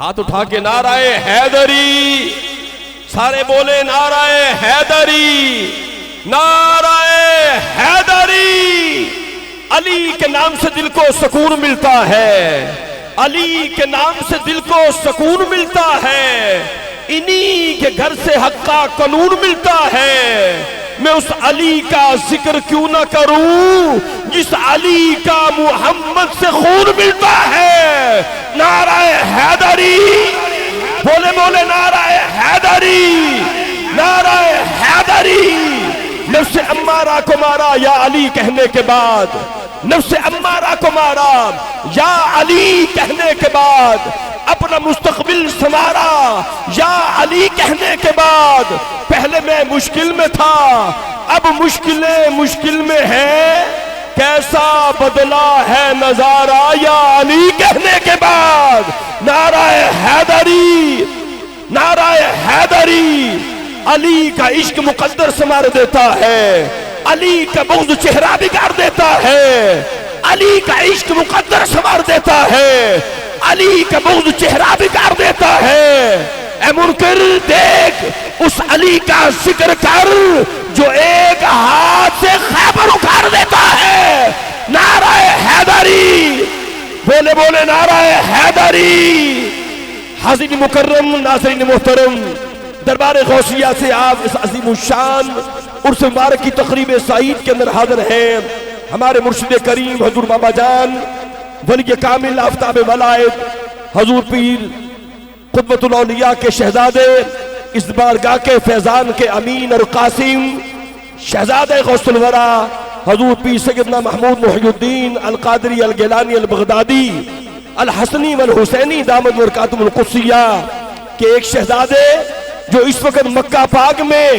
ہاتھ اٹھا کے نعرہ حیدری، سارے بولے نعرہ حیدری، نعرہ حیدری۔ علی کے نام سے دل کو سکون ملتا ہے، علی کے نام سے دل کو سکون ملتا ہے، انہی کے گھر سے حق کا قانون ملتا ہے۔ میں اس علی کا ذکر کیوں نہ کروں جس علی کا محمد سے خون ملتا ہے۔ نعرہ حیدری، بولے بولے نعرہ حیدری، نعرہ حیدری۔ نفس امارہ کو مارا یا علی کہنے کے بعد، نفس امارہ کو مارا یا علی کہنے کے بعد، اپنا مستقبل سنوارا یا علی کہنے کے بعد۔ پہلے میں مشکل میں تھا، اب مشکل میں ہے، کیسا بدلا ہے نظارہ یا علی کہنے کے بعد۔ نعرہ حیدری، نعرہ حیدری۔ علی کا عشق مقدر سنوار دیتا ہے، علی کا بغض چہرہ بگاڑ دیتا ہے، علی کا عشق مقدر سنوار دیتا ہے، علی کا بغض چہرہ بگاڑ دیتا ہے۔ اے منکر دیکھ اس علی کا ذکر کر جو ایک ہاتھ سے خیبر اکھاڑ دیتا ہے۔ نعرہ حیدری، بولے بولے نعرہ حیدری۔ حاضرین مکرم، ناظرین محترم، دربار غوثیہ سے آپ اس عظیم الشان عرس مبارک کی تقریب سعید کے اندر حاضر ہیں۔ ہمارے مرشد کریم حضور بابا جان ولی کامل آفتاب ولایت حضور پیر قطبۃ الاولیاء کے شہزادے، اس بارگاہ کے فیضان کے امین اور قاسم، شہزادہ غوث الورا حضور پیر سیدنا محمود محی الدین القادری الگیلانی البغدادی الحسنی والحسینی دامت برکاتہم القدسیہ کے ایک شہزادے جو اس وقت مکہ پاک میں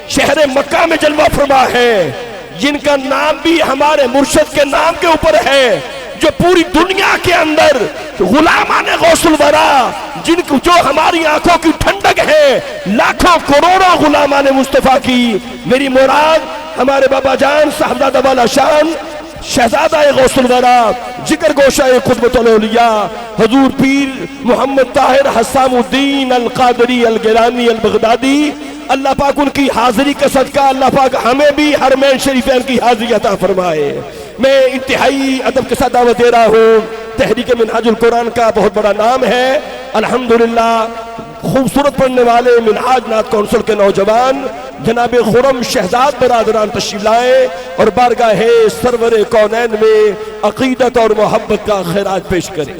شہر مکہ میں جلوہ فرما ہے، جن کا نام بھی ہمارے مرشد کے نام کے اوپر ہے، جو پوری دنیا کے اندر غلامان غوث الورا، جو ہماری آنکھوں کی ٹھنڈک ہے، لاکھوں کروڑوں غلامان مصطفیٰ کی۔ میری مراد ہمارے بابا جان صاحبزادہ والا شان شہزادہ غوث الورا ذکر گوشہ قطبۃ الاولیاء حضور پیر محمد طاہر حسام الدین القادری الگیلانی البغدادی، اللہ پاک ان کی حاضری کا صدقہ اللہ پاک ہمیں بھی حرمین شریفین کی حاضری عطا فرمائے۔ میں انتہائی ادب کے ساتھ دعوت دے رہا ہوں، تحریک منہاج القرآن کا بہت بڑا نام ہے الحمدللہ۔ خوبصورت پڑھنے والے منہاج نعت کونسل کے نوجوان جناب خرم شہزاد برادران تشریف لائیں اور بارگاہ سرور کونین میں عقیدت اور محبت کا خراج پیش کریں۔